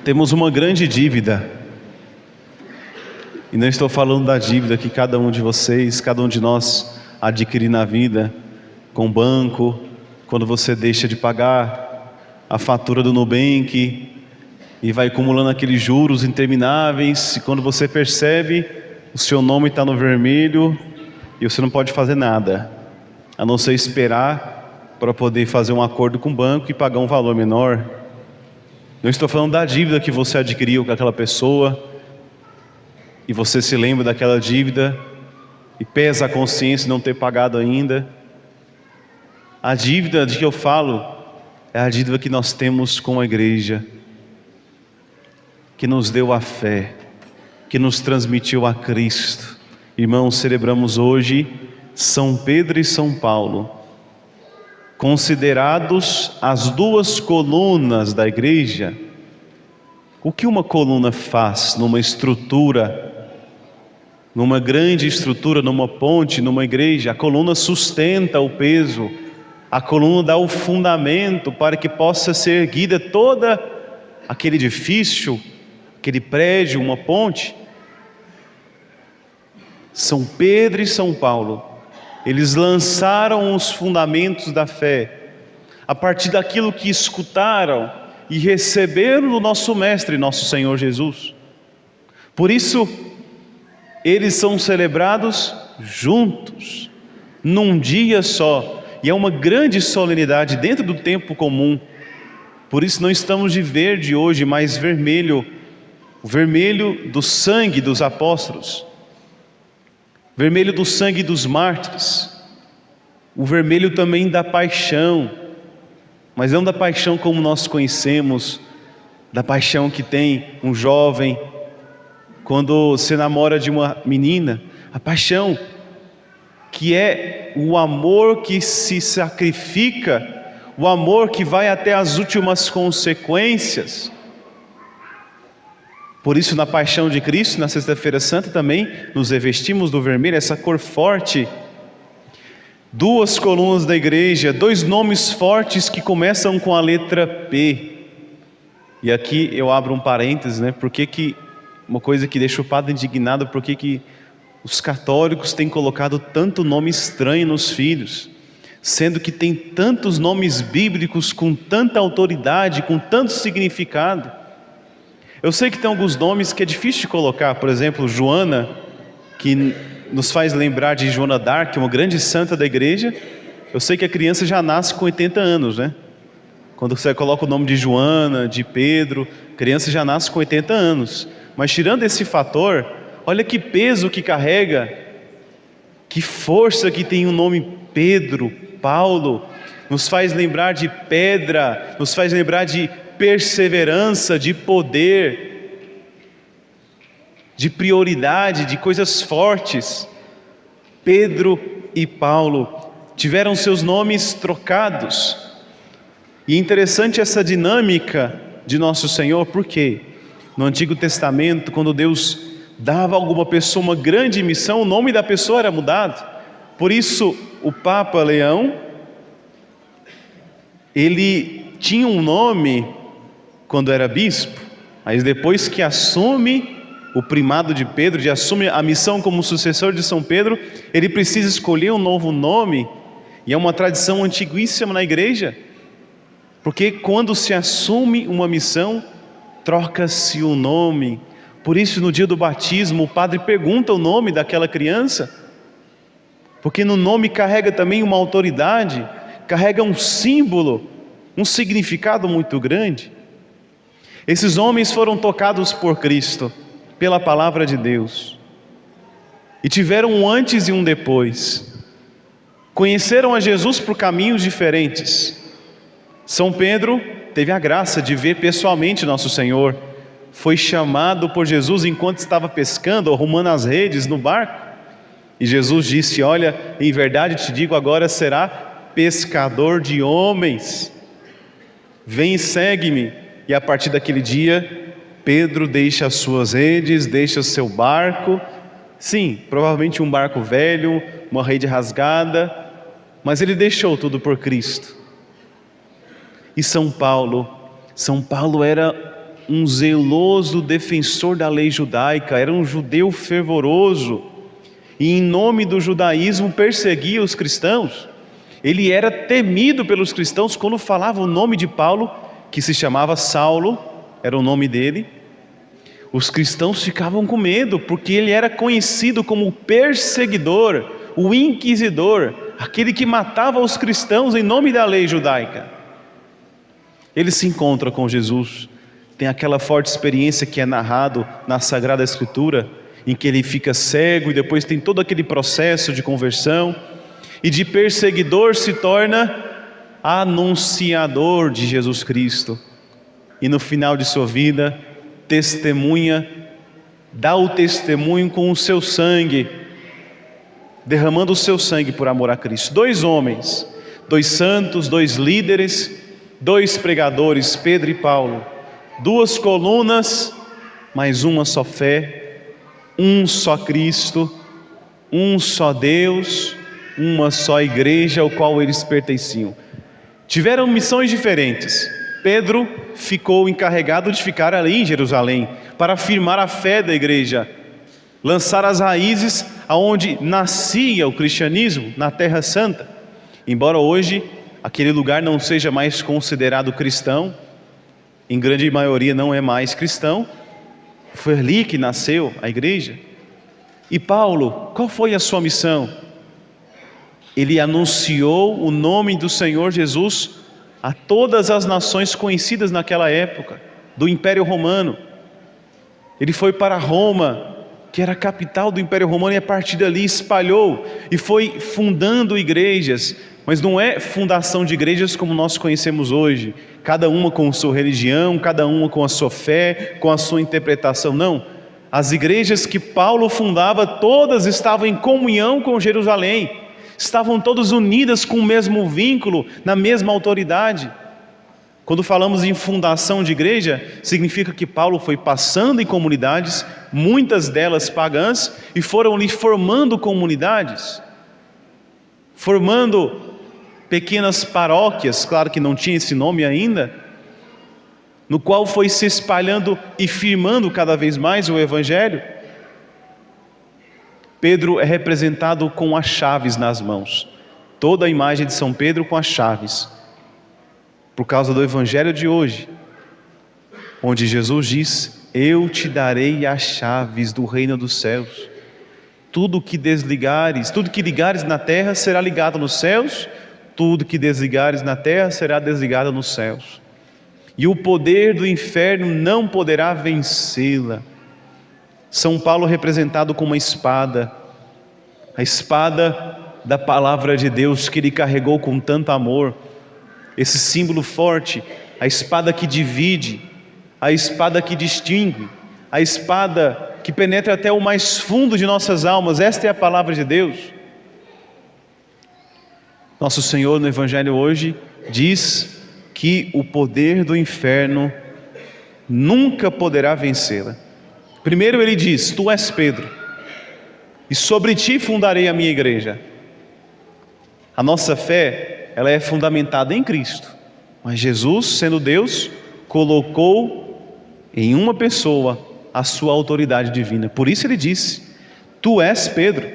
Temos uma grande dívida, e não estou falando da dívida que cada um de vocês, cada um de nós adquire na vida, com o banco, quando você deixa de pagar a fatura do Nubank, e vai acumulando aqueles juros intermináveis, e quando você percebe, o seu nome está no vermelho, e você não pode fazer nada, a não ser esperar para poder fazer um acordo com o banco e pagar um valor menor. Não estou falando da dívida que você adquiriu com aquela pessoa, e você se lembra daquela dívida, e pesa a consciência de não ter pagado ainda. A dívida de que eu falo, é a dívida que nós temos com a igreja, que nos deu a fé, que nos transmitiu a Cristo. Irmãos, celebramos hoje São Pedro e São Paulo, considerados as duas colunas da igreja. O que uma coluna faz numa estrutura, numa grande estrutura, numa ponte, numa igreja? A coluna sustenta o peso, a coluna dá o fundamento para que possa ser erguida toda aquele edifício, aquele prédio, uma ponte. São Pedro e São Paulo, eles lançaram os fundamentos da fé, a partir daquilo que escutaram e receberam do nosso Mestre, nosso Senhor Jesus. Por isso, eles são celebrados juntos, num dia só, e é uma grande solenidade dentro do tempo comum. Por isso não estamos de verde hoje, mas vermelho, o vermelho do sangue dos apóstolos, vermelho do sangue dos mártires, o vermelho também da paixão, mas não da paixão como nós conhecemos, da paixão que tem um jovem quando se namora de uma menina, a paixão que é o amor que se sacrifica, o amor que vai até as últimas consequências. Por isso, na paixão de Cristo, na Sexta-feira Santa também, nos revestimos do vermelho, essa cor forte. Duas colunas da igreja, dois nomes fortes que começam com a letra P. E aqui eu abro um parênteses, né? Porque uma coisa que deixa o padre indignado, porque que os católicos têm colocado tanto nome estranho nos filhos, sendo que tem tantos nomes bíblicos com tanta autoridade, com tanto significado. Eu sei que tem alguns nomes que é difícil de colocar, por exemplo, Joana, que nos faz lembrar de Joana d'Arc, uma grande santa da igreja. Eu sei que a criança já nasce com 80 anos, né? Quando você coloca o nome de Joana, de Pedro, a criança já nasce com 80 anos. Mas tirando esse fator, olha que peso que carrega, que força que tem o nome Pedro, Paulo, nos faz lembrar de pedra, nos faz lembrar de perseverança, de poder, de prioridade, de coisas fortes. Pedro e Paulo tiveram seus nomes trocados. E é interessante essa dinâmica de nosso Senhor, porque no Antigo Testamento, quando Deus dava a alguma pessoa uma grande missão, o nome da pessoa era mudado. Por isso, o Papa Leão, ele tinha um nome quando era bispo, mas depois que assume o primado de Pedro, assume a missão como sucessor de São Pedro, ele precisa escolher um novo nome, e é uma tradição antiguíssima na igreja, porque quando se assume uma missão, troca-se o nome. Por isso, no dia do batismo, o padre pergunta o nome daquela criança, porque no nome carrega também uma autoridade, carrega um símbolo, um significado muito grande. Esses homens foram tocados por Cristo, pela palavra de Deus, e tiveram um antes e um depois. Conheceram a Jesus por caminhos diferentes. São Pedro teve a graça de ver pessoalmente nosso Senhor. Foi chamado por Jesus enquanto estava pescando, arrumando as redes no barco. E Jesus disse: olha, em verdade te digo, agora será pescador de homens. Vem e segue-me. E a partir daquele dia, Pedro deixa as suas redes, deixa o seu barco. Sim, provavelmente um barco velho, uma rede rasgada, mas ele deixou tudo por Cristo. E São Paulo era um zeloso defensor da lei judaica, era um judeu fervoroso, e em nome do judaísmo perseguia os cristãos. Ele era temido pelos cristãos quando falava o nome de Paulo, que se chamava Saulo, era o nome dele. Os cristãos ficavam com medo, porque ele era conhecido como o perseguidor, o inquisidor, aquele que matava os cristãos em nome da lei judaica. Ele se encontra com Jesus, tem aquela forte experiência que é narrado na Sagrada Escritura, em que ele fica cego e depois tem todo aquele processo de conversão, e de perseguidor se torna anunciador de Jesus Cristo, e no final de sua vida testemunha, dá o testemunho com o seu sangue, derramando o seu sangue por amor a Cristo. 2 homens, 2 santos, 2 líderes, 2 pregadores, Pedro e Paulo, 2 colunas, mas uma só fé, um só Cristo, um só Deus, uma só igreja ao qual eles pertenciam. Tiveram missões diferentes. Pedro ficou encarregado de ficar ali em Jerusalém para afirmar a fé da igreja, lançar as raízes aonde nascia o cristianismo, na Terra Santa. Embora hoje aquele lugar não seja mais considerado cristão, em grande maioria não é mais cristão, foi ali que nasceu a igreja. E Paulo, qual foi a sua missão? Ele anunciou o nome do Senhor Jesus a todas as nações conhecidas naquela época, do Império Romano. Ele foi para Roma, que era a capital do Império Romano, e a partir dali espalhou e foi fundando igrejas, mas não é fundação de igrejas como nós conhecemos hoje, cada uma com sua religião, cada uma com a sua fé, com a sua interpretação, não. As igrejas que Paulo fundava, todas estavam em comunhão com Jerusalém, estavam todas unidas com o mesmo vínculo, na mesma autoridade. Quando falamos em fundação de igreja, significa que Paulo foi passando em comunidades, muitas delas pagãs, e foram ali formando comunidades, formando pequenas paróquias, claro que não tinha esse nome ainda, no qual foi se espalhando e firmando cada vez mais o Evangelho. Pedro é representado com as chaves nas mãos, toda a imagem de São Pedro com as chaves, por causa do Evangelho de hoje, onde Jesus diz: eu te darei as chaves do reino dos céus. Tudo que desligares, tudo que ligares na terra será ligado nos céus, tudo que desligares na terra será desligado nos céus. E o poder do inferno não poderá vencê-la. São Paulo representado com uma espada, a espada da palavra de Deus que ele carregou com tanto amor, esse símbolo forte, a espada que divide, a espada que distingue, a espada que penetra até o mais fundo de nossas almas. Esta é a palavra de Deus. Nosso Senhor no Evangelho hoje diz que o poder do inferno nunca poderá vencê-la. Primeiro ele diz: tu és Pedro, e sobre ti fundarei a minha igreja. A nossa fé, ela é fundamentada em Cristo, mas Jesus, sendo Deus, colocou em uma pessoa a sua autoridade divina. Por isso ele disse: tu és Pedro,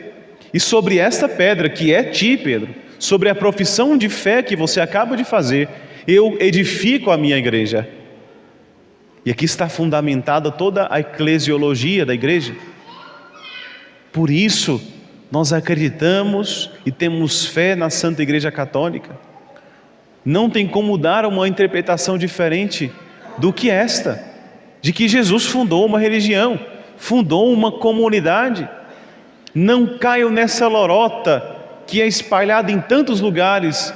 e sobre esta pedra que é ti, Pedro, sobre a profissão de fé que você acaba de fazer, eu edifico a minha igreja. E aqui está fundamentada toda a eclesiologia da igreja. Por isso, nós acreditamos e temos fé na Santa Igreja Católica. Não tem como dar uma interpretação diferente do que esta, de que Jesus fundou uma religião, fundou uma comunidade. Não caiam nessa lorota que é espalhada em tantos lugares,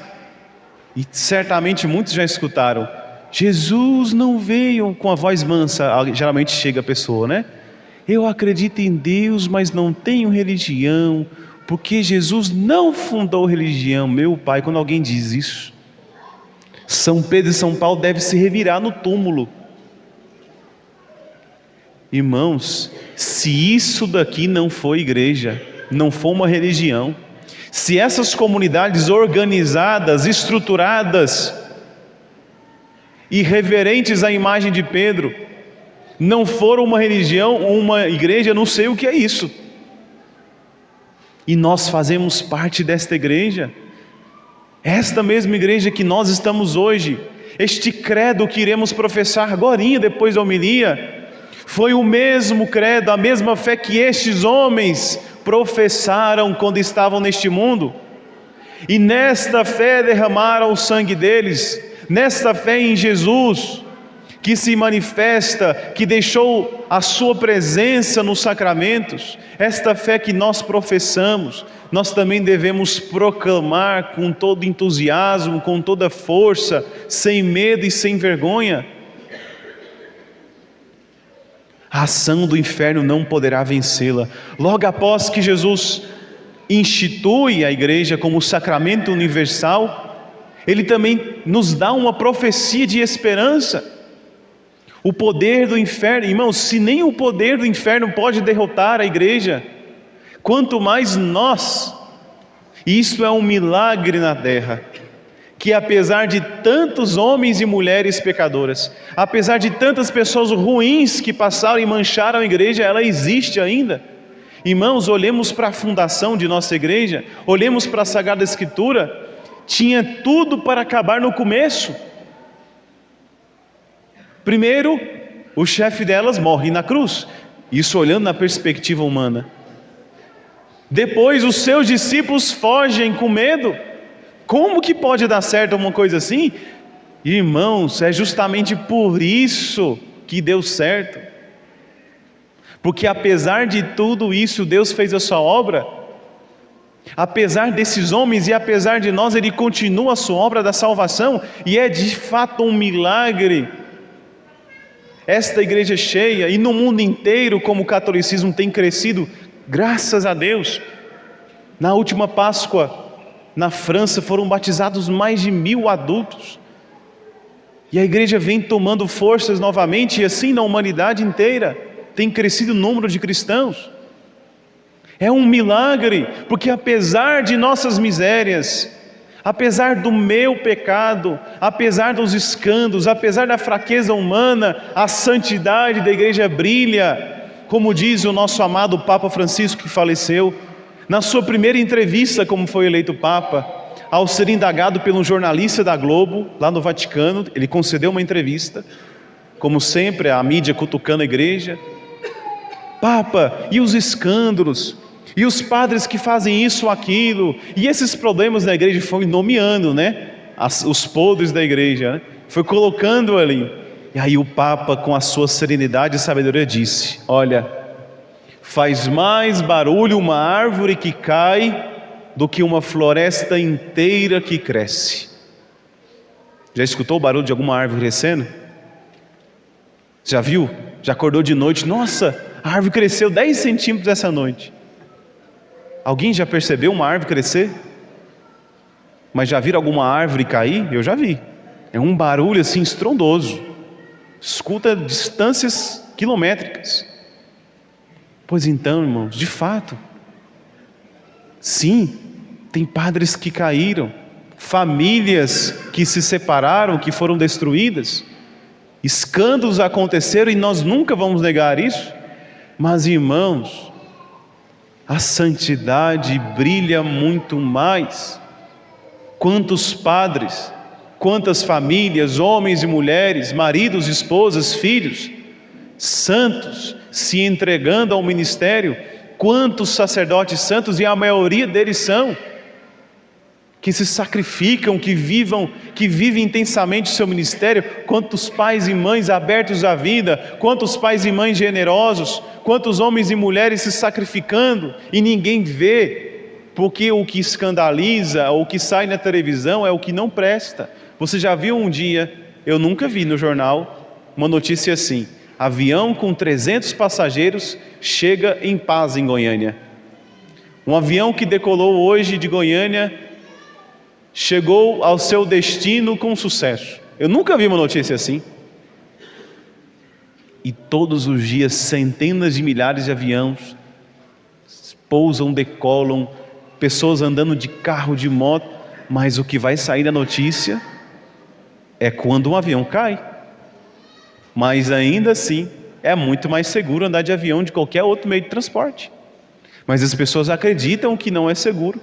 e certamente muitos já escutaram: Jesus não veio, com a voz mansa, geralmente chega a pessoa, né? Eu acredito em Deus, mas não tenho religião, porque Jesus não fundou religião. Meu pai, quando alguém diz isso, São Pedro e São Paulo devem se revirar no túmulo. Irmãos, se isso daqui não for igreja, não for uma religião, se essas comunidades organizadas, estruturadas, irreverentes à imagem de Pedro, não for uma religião ou uma igreja, não sei o que é isso. E nós fazemos parte desta igreja, esta mesma igreja que nós estamos hoje. Este credo que iremos professar agorinha depois da homilia, foi o mesmo credo, a mesma fé que estes homens professaram quando estavam neste mundo. E nesta fé derramaram o sangue deles, nesta fé em Jesus, que se manifesta, que deixou a sua presença nos sacramentos, esta fé que nós professamos, nós também devemos proclamar com todo entusiasmo, com toda força, sem medo e sem vergonha. A ação do inferno não poderá vencê-la. Logo após que Jesus institui a igreja como sacramento universal, Ele também nos dá uma profecia de esperança. O poder do inferno, irmãos, se nem o poder do inferno pode derrotar a igreja, quanto mais nós. Isso é um milagre na terra, que apesar de tantos homens e mulheres pecadoras, apesar de tantas pessoas ruins que passaram e mancharam a igreja, ela existe ainda. Irmãos, olhemos para a fundação de nossa igreja, olhemos para a Sagrada Escritura, tinha tudo para acabar no começo. Primeiro, o chefe delas morre na cruz, isso olhando na perspectiva humana. Depois, os seus discípulos fogem com medo. Como que pode dar certo uma coisa assim? Irmãos, é justamente por isso que deu certo. Porque apesar de tudo isso, Deus fez a sua obra. Apesar desses homens e apesar de nós, Ele continua a sua obra da salvação. E é de fato um milagre. Esta igreja cheia, e no mundo inteiro, como o catolicismo tem crescido, graças a Deus. Na última Páscoa, na França, foram batizados mais de 1000 adultos. E a igreja vem tomando forças novamente, e assim na humanidade inteira tem crescido o número de cristãos. É um milagre, porque apesar de nossas misérias, apesar do meu pecado, apesar dos escândalos, apesar da fraqueza humana, a santidade da igreja brilha, como diz o nosso amado Papa Francisco, que faleceu. Na sua primeira entrevista como foi eleito Papa, ao ser indagado por um jornalista da Globo, lá no Vaticano, ele concedeu uma entrevista, como sempre a mídia cutucando a igreja. Papa, e os escândalos? E os padres que fazem isso ou aquilo? E esses problemas na igreja? Foi nomeando, né? Os podres da igreja, né? Foi colocando ali. E aí o Papa, com a sua serenidade e sabedoria, disse: olha, faz mais barulho uma árvore que cai do que uma floresta inteira que cresce. Já escutou o barulho de alguma árvore crescendo? Já viu? Já acordou de noite? Nossa, a árvore cresceu 10 centímetros essa noite. Alguém já percebeu uma árvore crescer? Mas já viram alguma árvore cair? Eu já vi. É um barulho assim estrondoso. Escuta distâncias quilométricas. Pois então, irmãos, de fato, sim, tem padres que caíram, famílias que se separaram, que foram destruídas, escândalos aconteceram e nós nunca vamos negar isso. Mas, irmãos, a santidade brilha muito mais. Quantos padres, quantas famílias, homens e mulheres, maridos, esposas, filhos, santos, se entregando ao ministério. Quantos sacerdotes santos, e a maioria deles são, que se sacrificam, que vivem intensamente o seu ministério. Quantos pais e mães abertos à vida, quantos pais e mães generosos, quantos homens e mulheres se sacrificando e ninguém vê, porque o que escandaliza, o que sai na televisão é o que não presta. Você já viu um dia, eu nunca vi no jornal, uma notícia assim: avião com 300 passageiros chega em paz em Goiânia. Um avião que decolou hoje de Goiânia chegou ao seu destino com sucesso. Eu nunca vi uma notícia assim. E todos os dias centenas de milhares de aviões pousam, decolam, pessoas andando de carro, de moto, mas o que vai sair da notícia é quando um avião cai. Mas ainda assim, É muito mais seguro andar de avião de qualquer outro meio de transporte. Mas as pessoas acreditam que não é seguro,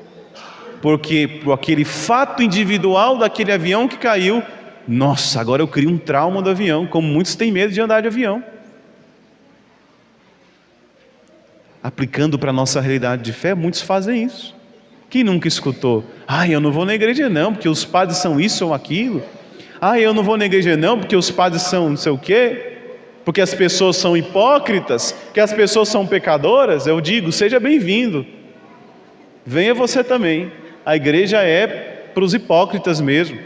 porque por aquele fato individual daquele avião que caiu, nossa, agora eu crio um trauma do avião, como muitos têm medo de andar de avião. Aplicando para a nossa realidade de fé, muitos fazem isso. Quem nunca escutou? Eu não vou na igreja não, porque os padres são isso ou aquilo. Eu não vou na igreja não, porque os padres são não sei o quê. Porque as pessoas são hipócritas, que as pessoas são pecadoras. Eu digo, seja bem-vindo. Venha você também. A igreja é para os hipócritas mesmo,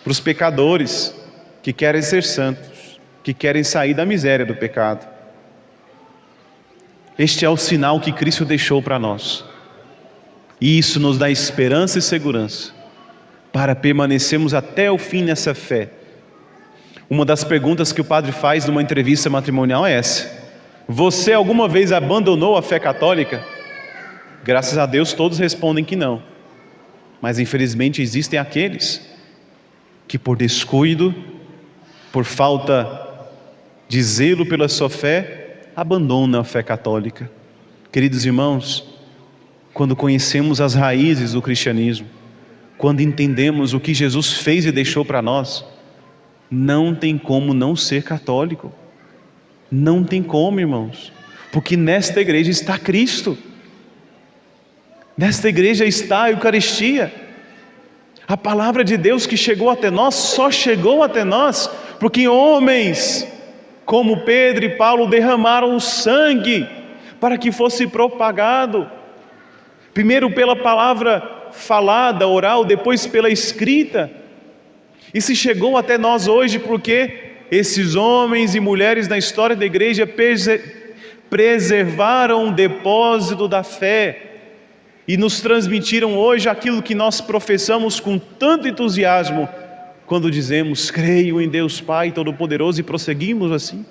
para os pecadores, que querem ser santos, que querem sair da miséria do pecado. Este é o sinal que Cristo deixou para nós. E isso nos dá esperança e segurança para permanecermos até o fim nessa fé. Uma das perguntas que o padre faz numa entrevista matrimonial é essa: você alguma vez abandonou a fé católica? Graças a Deus todos respondem que não. Mas infelizmente existem aqueles que por descuido, por falta de zelo pela sua fé, abandonam a fé católica. Queridos irmãos, quando conhecemos as raízes do cristianismo, quando entendemos o que Jesus fez e deixou para nós, não tem como não ser católico. Não tem como, irmãos, porque nesta igreja está Cristo, nesta igreja está a Eucaristia. A palavra de Deus que chegou até nós, só chegou até nós porque homens como Pedro e Paulo derramaram o sangue para que fosse propagado, primeiro pela palavra falada, oral, depois pela escrita. E se chegou até nós hoje porque esses homens e mulheres na história da igreja preservaram o depósito da fé e nos transmitiram hoje aquilo que nós professamos com tanto entusiasmo quando dizemos: creio em Deus Pai Todo-Poderoso, e prosseguimos assim.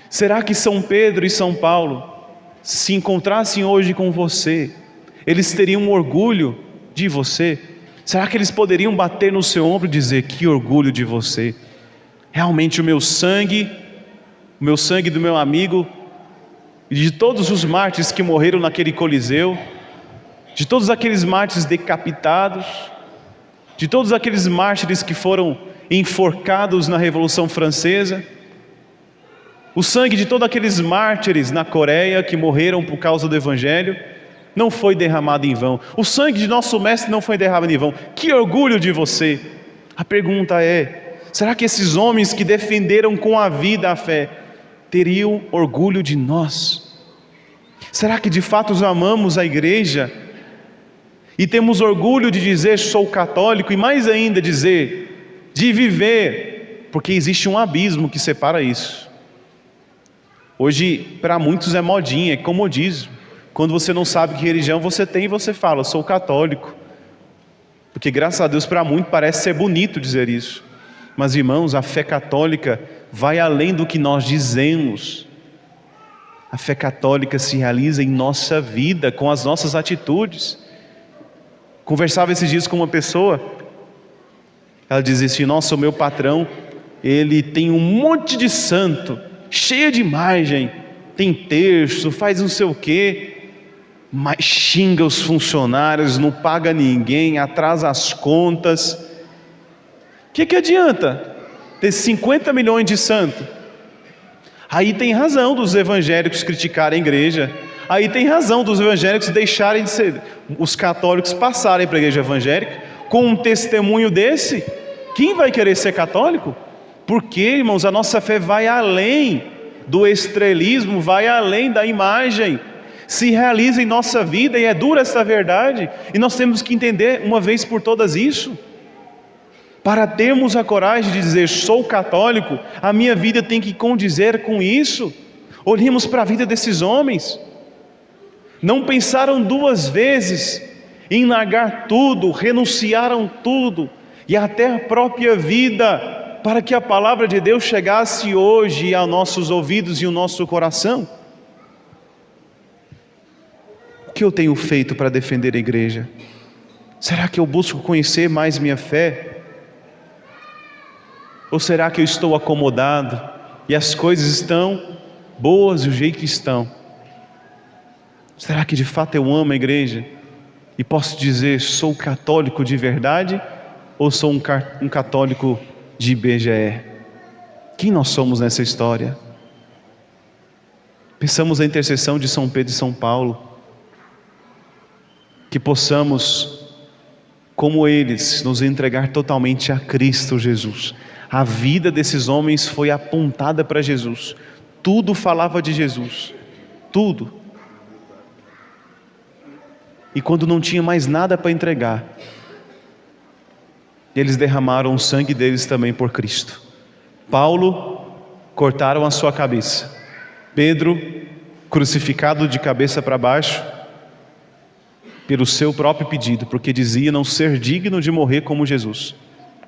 Será que São Pedro e São Paulo, se encontrassem hoje com você, eles teriam orgulho de você? Será que eles poderiam bater no seu ombro e dizer: que orgulho de você, realmente o meu sangue do meu amigo, e de todos os mártires que morreram naquele Coliseu, de todos aqueles mártires decapitados, de todos aqueles mártires que foram enforcados na Revolução Francesa, o sangue de todos aqueles mártires na Coreia que morreram por causa do Evangelho, não foi derramado em vão. O sangue de nosso Mestre não foi derramado em vão. Que orgulho de você! A pergunta é: será que esses homens que defenderam com a vida a fé teriam orgulho de nós? Será que de fato amamos a igreja e temos orgulho de dizer sou católico, e mais ainda dizer, de viver, porque existe um abismo que separa isso. Hoje para muitos é modinha, é comodismo. Quando você não sabe que religião você tem, você fala: sou católico. Porque graças a Deus para muitos parece ser bonito dizer isso. Mas irmãos, a fé católica vai além do que nós dizemos. A fé católica se realiza em nossa vida, com as nossas atitudes. Conversava esses dias com uma pessoa, ela dizia assim: nossa, o meu patrão, ele tem um monte de santo, cheio de imagem, tem terço, faz não sei o quê, mas xinga os funcionários, não paga ninguém, atrasa as contas. O que adianta ter 50 milhões de santos? Aí tem razão dos evangélicos criticarem a igreja, aí tem razão dos evangélicos deixarem de ser, os católicos passarem para a igreja evangélica. Com um testemunho desse, quem vai querer ser católico? Porque, irmãos, a nossa fé vai além do estrelismo, vai além da imagem, se realiza em nossa vida, e é dura essa verdade, e nós temos que entender uma vez por todas isso. Para termos a coragem de dizer sou católico, a minha vida tem que condizer com isso. Olhemos para a vida desses homens, não pensaram duas vezes em largar tudo, renunciaram tudo, e até a própria vida, para que a palavra de Deus chegasse hoje aos nossos ouvidos e ao nosso coração. O que eu tenho feito para defender a igreja? Será que eu busco conhecer mais minha fé? Ou será que eu estou acomodado e as coisas estão boas do jeito que estão. Será que de fato eu amo a igreja? E posso dizer, sou católico de verdade ou sou um católico de IBGE? Quem nós somos nessa história? Pensamos na intercessão de São Pedro e São Paulo, que possamos, como eles, nos entregar totalmente a Cristo Jesus. A vida desses homens foi apontada para Jesus, tudo falava de Jesus, tudo. E quando não tinha mais nada para entregar, eles derramaram o sangue deles também por Cristo. Paulo, cortaram a sua cabeça. Pedro, crucificado de cabeça para baixo, pelo seu próprio pedido, porque dizia não ser digno de morrer como Jesus.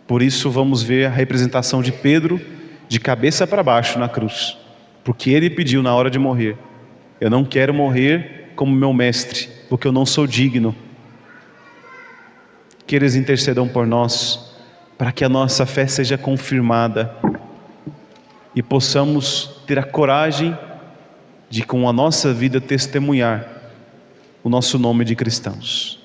Por isso vamos ver a representação de Pedro de cabeça para baixo na cruz, porque ele pediu na hora de morrer: eu não quero morrer como meu mestre, porque eu não sou digno. Que eles intercedam por nós, para que a nossa fé seja confirmada e possamos ter a coragem de com a nossa vida testemunhar o nosso nome de cristãos.